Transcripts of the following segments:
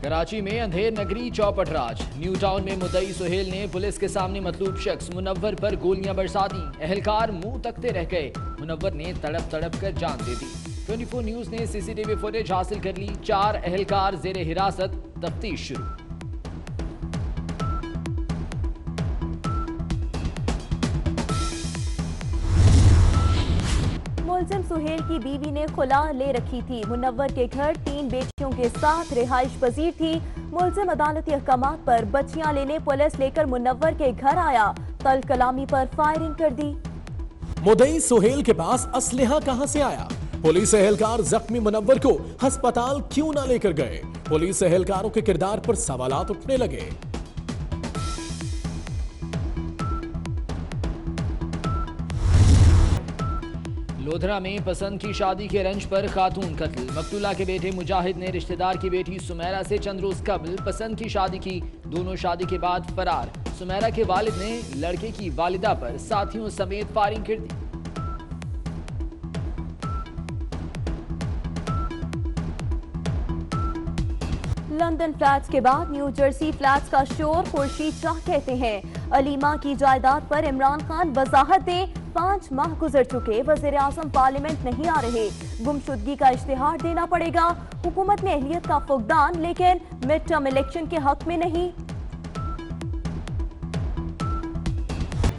कराची में अंधेर नगरी चौपट राज। New town में मुद्दई सुहेल ने पुलिस के सामने मतलूब शख्स मुनव्वर पर गोलियां बरसा दी। अहलकार मुंह तकते रह गए। मुनव्वर ने तड़प तड़प कर जान दे दी। 24 न्यूज ने सीसीटीवी फुटेज हासिल कर ली। 4 अहलकार जेर हिरासत, तफ्तीश शुरू। मुलजिम सुहेल की बीवी ने खुला ले रखी थी। मुनव्वर के घर 3 बेटियों के साथ रिहाइश पजीर थी। मुलजिम अदालती अहकामात पर बच्चियां लेने पुलिस लेकर मुनव्वर के घर आया। तल कलामी पर फायरिंग कर दी। मुद्दई सुहेल के पास असलहा कहां से आया? पुलिस एहलकार जख्मी मुनव्वर को अस्पताल क्यों ना लेकर गए? पुलिस एहलकारों के किरदार पर सवालात उठने लगे। लोधरा में पसंद की शादी के रंज पर खातून कत्ल। मकतूला के बेटे मुजाहिद ने रिश्तेदार की बेटी सुमेरा से चंद रोज कबल पसंद की शादी की। दोनों शादी के बाद फरार। सुमेरा के वालिद ने लड़के की वालिदा पर साथियों समेत फायरिंग कर दी। लंदन फ्लैट्स के बाद न्यू जर्सी फ्लैट्स का शोर। खुर्शीद शाह कहते हैं अलीमा की जायदाद पर इमरान खान वजाहत दें। 5 माह गुजर चुके, वज़ीर आज़म पार्लियामेंट नहीं आ रहे। गुमशुदगी का इश्तिहार देना पड़ेगा। हुकूमत में अहलियत का फुकदान, लेकिन मिड टर्म इलेक्शन के हक में नहीं।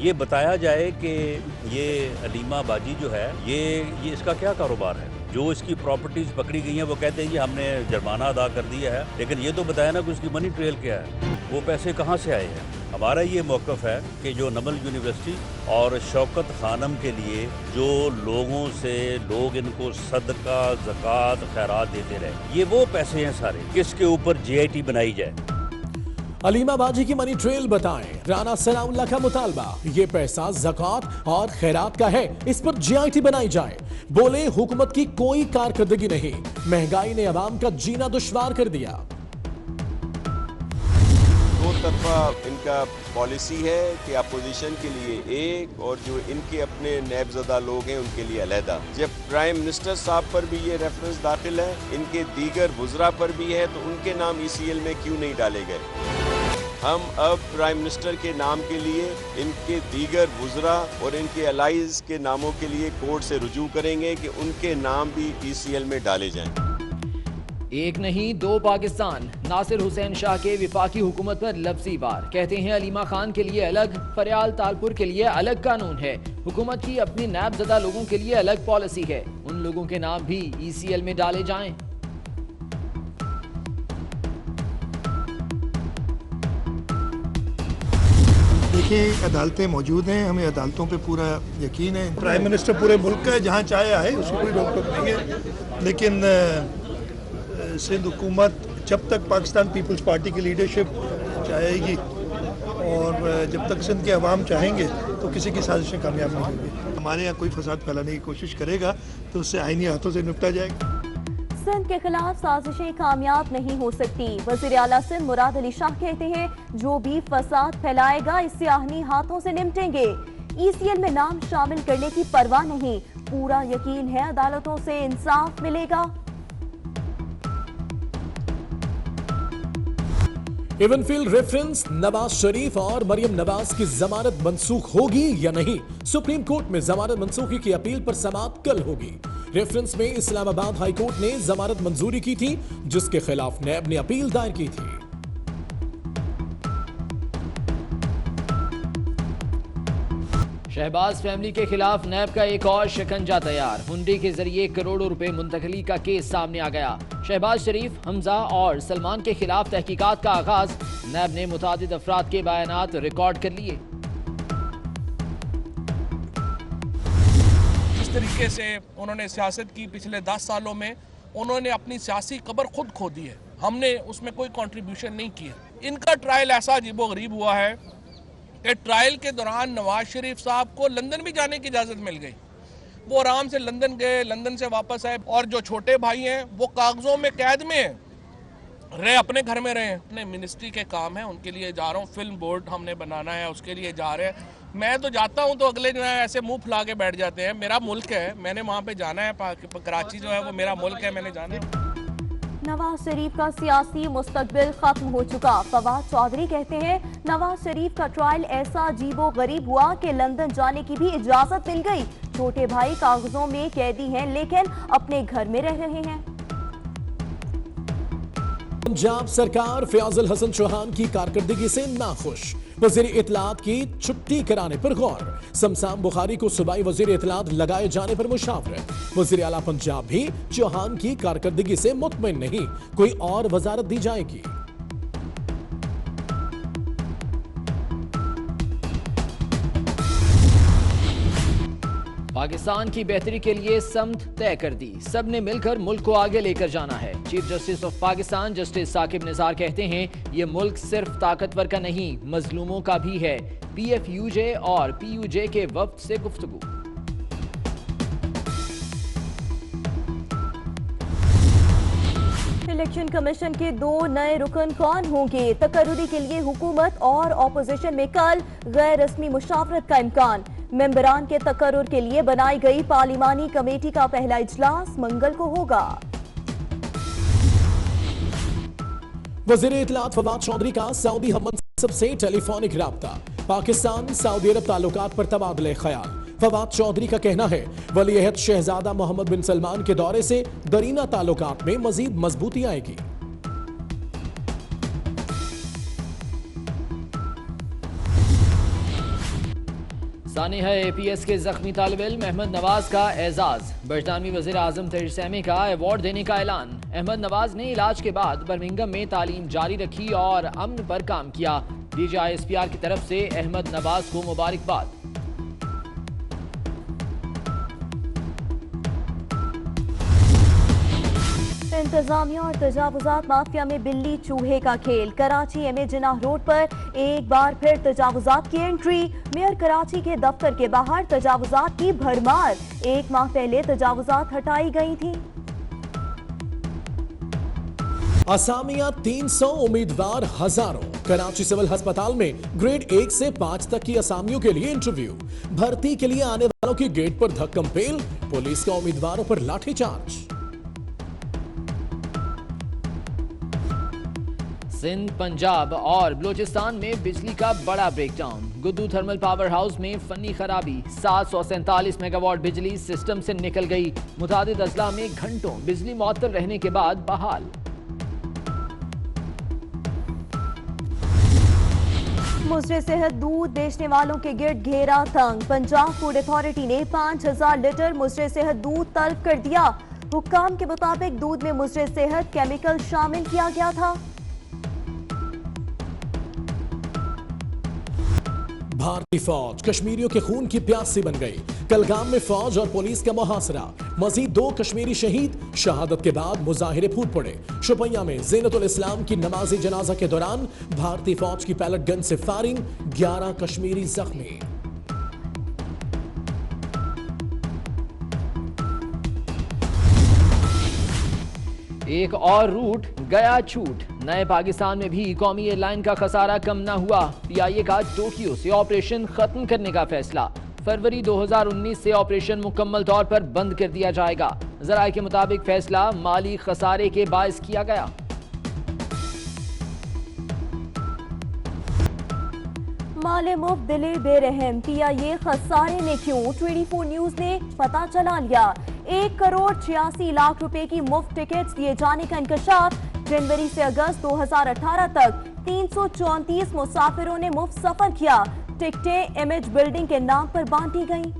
ये बताया जाए कि ये अलीमा बाजी जो है ये इसका क्या कारोबार है। जो इसकी प्रॉपर्टीज पकड़ी गई हैं वो कहते हैं कि हमने जुर्माना अदा कर दिया है, लेकिन ये तो बताया ना कि उसकी मनी ट्रेल क्या है, वो पैसे कहाँ से आए हैं। हमारा ये मौक़िफ़ है कि जो नमल यूनिवर्सिटी और शौकत खानम के लिए जो लोगों से लोग इनको सदका ज़कात खैरात देते रहे, ये वो पैसे हैं सारे, किसके ऊपर JIT बनाई जाए। अलीमा बाजी की मनी ट्रेल बताएं। राना सनाउल्लाह का मुतालबा, ये पैसा ज़कात और खैरात का है, इस पर JIT बनाई जाए। बोले हुकूमत की कोई कारकर्दगी नहीं, महंगाई ने अवाम का जीना दुश्वार कर दिया। दो तरफा इनका पॉलिसी है कि अपोजिशन के लिए एक और जो इनके अपने नैबज़दा लोग हैं उनके लिए अलहदा। जब प्राइम मिनिस्टर साहब पर भी ये रेफरेंस दाखिल है, इनके दीगर वुज़रा पर भी है, तो उनके नाम ECL में क्यों नहीं डाले गए? हम अब प्राइम मिनिस्टर के नाम के लिए इनके दीगर वुज़रा और इनके अलाइज के नामों के लिए कोर्ट से रुजू करेंगे कि उनके नाम भी ECL में डाले जाएं। एक नहीं 2 पाकिस्तान। नासिर हुसैन शाह के विफाकी हुकूमत पर लफ्जी वार। कहते हैं अलीमा खान के लिए अलग, फरियाल तालपुर के लिए अलग कानून है। हुकूमत की अपनी नैबज़दा लोगों के लिए अलग पॉलिसी है। उन लोगों के नाम भी ECL में डाले जाएं। देखिए, अदालतें मौजूद हैं, हमें अदालतों पे पूरा यकीन है। प्राइम मिनिस्टर पूरे मुल्क का है, जहाँ चाहे आए, उसकी कोई रोक टोक नहीं है। लेकिन सिंध हुकूमत जब तक पाकिस्तान पीपल्स पार्टी की लीडरशिप चाहेगी और जब तक सिंध के अवाम चाहेंगे तो किसी की साजिशें कामयाब नहीं होंगी। हमारे यहाँ कोई फसाद फैलाने की कोशिश करेगा तो उससे आईनी हाथों से निपटा जाएगा। सिंध के खिलाफ साजिशें कामयाब नहीं हो सकती। वज़ीर आला सिंध मुराद अली शाह कहते हैं जो भी फसाद फैलाएगा इससे आहनी हाथों से निपटेंगे। ECL में नाम शामिल करने की परवाह नहीं, पूरा यकीन है अदालतों से इंसाफ मिलेगा। इवनफील्ड रेफरेंस, नवाज शरीफ और मरियम नवाज की जमानत मनसूख होगी या नहीं? सुप्रीम कोर्ट में जमानत मंसूखी की अपील पर समाअत कल होगी। रेफरेंस में इस्लामाबाद हाई कोर्ट ने जमानत मंजूरी की थी, जिसके खिलाफ नैब ने अपील दायर की थी। शहबाज फैमिली के खिलाफ नैब का एक और शिकंजा तैयार। हुंडी के जरिए करोड़ों रुपए मुंतकली का केस सामने आ गया। शहबाज शरीफ, हमजा और सलमान के खिलाफ तहकीकात का आगाज। नैब ने मुतादिद अफराद के बयानात रिकॉर्ड कर लिए। जिस तरीके से उन्होंने सियासत की पिछले 10 सालों में, उन्होंने अपनी सियासी कब्र खुद खो दी है। हमने उसमें कोई कंट्रीब्यूशन नहीं किया। इनका ट्रायल ऐसा अजीबोगरीब हुआ है कि ट्रायल के दौरान नवाज शरीफ साहब को लंदन भी जाने की इजाज़त मिल गई। वो आराम से लंदन गए, लंदन से वापस आए, और जो छोटे भाई हैं वो कागजों में कैद में हैं, रहे अपने घर में रहे। अपने मिनिस्ट्री के काम है, उनके लिए जा रहा हूँ। फिल्म बोर्ड हमने बनाना है, उसके लिए जा रहे हैं। मैं तो जाता हूँ तो अगले जो है ऐसे मुंह फुला के बैठ जाते हैं। मेरा मुल्क है, मैंने वहाँ पे जाना है। कराची जो है वो मेरा मुल्क है, मैंने जाना है। नवाज शरीफ का सियासी मुस्तकबिल खत्म हो चुका। फवाद चौधरी कहते हैं नवाज शरीफ का ट्रायल ऐसा अजीबो गरीब हुआ कि लंदन जाने की भी इजाजत मिल गई। छोटे भाई कागजों में कैदी हैं लेकिन अपने घर में रह रहे हैं। पंजाब सरकार फयाजुल हसन चौहान की कारकर्दगी से नाखुश। वजीर इत्तलात की छुट्टी कराने पर गौर। शमशान बुखारी को सूबाई वजीर इत्तलात लगाए जाने पर मुशावरत। वजीर आला पंजाब भी चौहान की कारकर्दगी से मुतमईन नहीं, कोई और वजारत दी जाएगी। पाकिस्तान की बेहतरी के लिए समत तय कर दी, सबने मिलकर मुल्क को आगे लेकर जाना है। Chief justice of Pakistan justice Saqib Nisar कहते हैं ये मुल्क सिर्फ ताकतवर का नहीं मजलूमों का भी है। PFUJ और PUJ के वफ्द से गुफ्तगू। इलेक्शन कमीशन के 2 नए रुकन कौन होंगे? तकर्रुरी के लिए हुकूमत और ऑपोजिशन में कल गैर रस्मी मुशावरत का इम्कान। मेंबरान के तकर्रुर के लिए बनाई गई पार्लिमानी कमेटी का पहला इजलास मंगल को होगा। वजीर इत्तलात फवाद चौधरी का सऊदी हममनसब से टेलीफोनिक राब्ता। पाकिस्तान सऊदी अरब ताल्लुकात पर तबादले ख्याल। फवाद चौधरी का कहना है वलीअहद शहजादा मोहम्मद बिन सलमान के दौरे से दरीना ताल्लुकात में मजीद मजबूती आएगी। सानिहा APS के जख्मी तालिब इल्म अहमद नवाज का एजाज। बरतानवी वजीर आजम थेरेसा मे का अवार्ड देने का ऐलान। अहमद नवाज ने इलाज के बाद बर्मिंघम में तालीम जारी रखी और अमन पर काम किया। DGISPR की तरफ से अहमद नवाज को मुबारकबाद। इंतजामिया और तजावुजात माफिया में बिल्ली चूहे का खेल। कराची MA जिनाह रोड पर एक बार फिर तजावुजात की एंट्री। मेयर कराची के दफ्तर के बाहर तजावुजात की भरमार। 1 माह पहले तजावुजात हटाई गई थी। असामिया 300 उम्मीदवार हजारों। कराची सिविल अस्पताल में ग्रेड 1 से 5 तक की असामियों के लिए इंटरव्यू। भर्ती के लिए आने वालों की गेट पर धक्कम पेल। पुलिस का उम्मीदवारों पर लाठीचार्ज। सिंध, पंजाब और बलूचिस्तान में बिजली का बड़ा ब्रेकडाउन। गुद्दू थर्मल पावर हाउस में फनी खराबी। 747 मेगावाट बिजली सिस्टम से निकल गई। मुतादिद अजला में घंटों बिजली मुअत्तल रहने के बाद बहाल। मुजरे सेहत दूध बेचने वालों के गिर्द घेरा तंग। पंजाब फूड अथॉरिटी ने 5000 लीटर मुजरे सेहत दूध तलब कर दिया। हुक्काम के मुताबिक दूध में मुजरे सेहत केमिकल शामिल किया गया था। भारतीय फौज कश्मीरियों के खून की प्यासी बन गई। कलगाम में फौज और पुलिस का मुहासरा। मजीद 2 कश्मीरी शहीद। शहादत के बाद मुजाहिरे फूट पड़े। शुपैया में ज़ीनतुल इस्लाम की नमाजी जनाजा के दौरान भारतीय फौज की पैलेट गन से फायरिंग। 11 कश्मीरी जख्मी। एक और रूट गया छूट। नए पाकिस्तान में भी कौमी एयरलाइन का खसारा कम न हुआ। PIA का टोक्यो से ऑपरेशन खत्म करने का फैसला। फरवरी 2019 से ऑपरेशन मुकम्मल तौर पर बंद कर दिया जाएगा। जराये के मुताबिक फैसला माली खसारे के बायस किया गया। माले मुफ्त दिले बेरहम। PIA खसारे में क्यों? 24 न्यूज ने पता चला लिया। 1 करोड़ 86 लाख रुपए की मुफ्त टिकट्स दिए जाने का इंकशाफ। जनवरी से अगस्त 2018 तक 334 मुसाफिरों ने मुफ्त सफर किया। टिकटें इमेज बिल्डिंग के नाम पर बांटी गईं।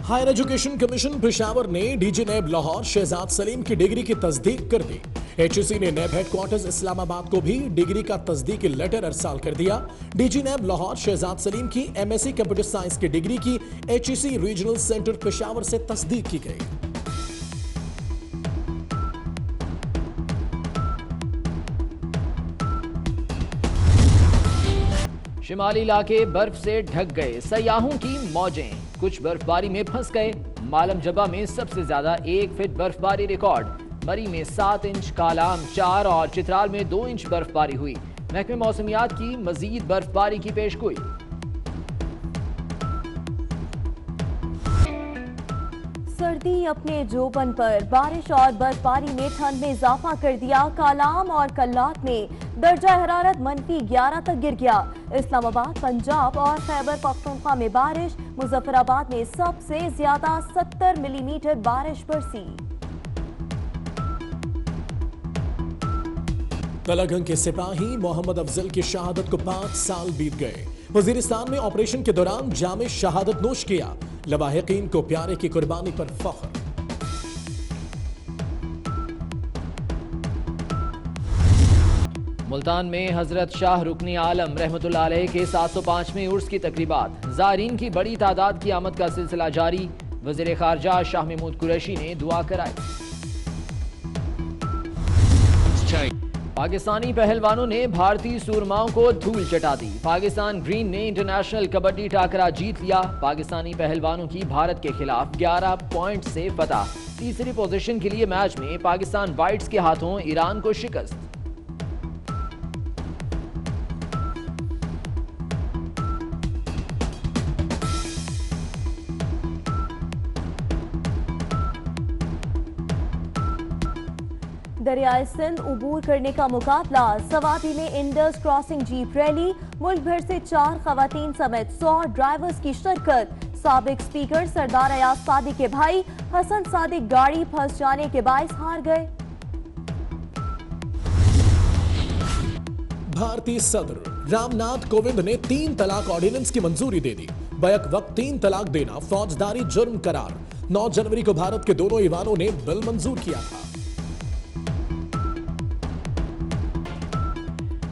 हायर एजुकेशन कमीशन पेशावर ने DG नैब लाहौर शहजाद सलीम की डिग्री की तस्दीक कर दी। HEC ने नैब हेडक्वार्टर्स इस्लामाबाद को भी डिग्री का तस्दीकी लेटर अरसाल कर दिया। DG नैब लाहौर शहजाद सलीम की MSc कंप्यूटर साइंस की डिग्री की HEC रीजनल सेंटर पेशावर से तस्दीक की गई। शिमाली इलाके बर्फ से ढक गए। सयाहों की मौजें। कुछ बर्फबारी में फंस गए। मालम जबा में सबसे ज्यादा 1 फीट बर्फबारी रिकॉर्ड। मरी में 7 इंच, कालाम 4 और चित्राल में 2 इंच बर्फबारी हुई। महकमे मौसमियात की मजीद बर्फबारी की पेशगोई। सर्दी अपने जोबन पर, बारिश और बर्फबारी ने ठंड में इजाफा कर दिया। कालाम और कल्लात में दर्जा हरारत -11 तक गिर गया। इस्लामाबाद, पंजाब और खैबर पख्तूनख्वा में बारिश, मुजफ्फराबाद में सबसे ज्यादा 70 मिलीमीटर बारिश बरसी। तलागंग के सिपाही मोहम्मद अफजल की शहादत को 5 साल बीत गए। वजीरिस्तान में ऑपरेशन के दौरान जामे शहादत नोश किया। लवाहिकीन को प्यारे की कुर्बानी पर फख्र। मुल्तान में हजरत शाह रुकनी आलम रहमतुल्लाह अलैह के 705वें उर्स की तकरीबात, ज़ायरीन की बड़ी तादाद की आमद का सिलसिला जारी। वज़ीर ख़ारजा शाह महमूद कुरैशी ने दुआ कराई। पाकिस्तानी पहलवानों ने भारतीय सूरमाओं को धूल चटा दी। पाकिस्तान ग्रीन ने इंटरनेशनल कबड्डी टाकरा जीत लिया। पाकिस्तानी पहलवानों की भारत के खिलाफ 11 पॉइंट से फतह। तीसरी पोजीशन के लिए मैच में पाकिस्तान वाइट्स के हाथों ईरान को शिकस्त। दरियाए सिंध उबूर करने का मुकाबला। सवाती में इंडस क्रॉसिंग जीप रैली, मुल्क भर से 4 खवातीन समेत 100 ड्राइवर्स की शिरकत। साबिक स्पीकर सरदार अयाज सादिक के भाई हसन सादिक गाड़ी फंस जाने के बायस हार गए। भारतीय सदर रामनाथ कोविंद ने 3 तलाक ऑर्डिनेंस की मंजूरी दे दी। बैक वक्त 3 तलाक देना फौजदारी जुर्म करार। 9 जनवरी को भारत के दोनों ईवानों ने बिल मंजूर किया था।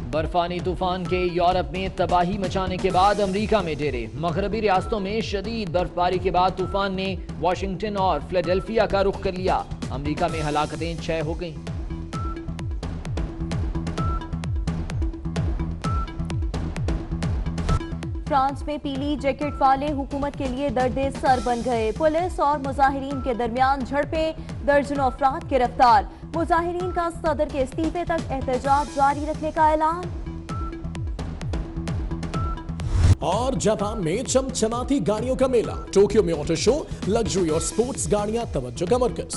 बर्फानी तूफान के यूरोप में तबाही मचाने के बाद अमेरिका में डेरे। मगरबी रियासतों में शदीद बर्फबारी के बाद तूफान ने वाशिंगटन और फिलाडेल्फिया का रुख कर लिया। अमेरिका में हलाकतें 6 हो गईं। फ्रांस में पीली जैकेट वाले हुकूमत के लिए दर्दे सर बन गए। पुलिस और मुजाहिरीन के दरमियान झड़पें, दर्जनों अफराद गिरफ्तार। मुजाहिरीन का सदर के इस्तीफे तक एहतजाज जारी रखने का ऐलान। और जापान में चमचमाती गाड़ियों का मेला। टोक्यो में ऑटो शो, लग्जरी और स्पोर्ट्स गाड़ियां तवज्जो का मरकज।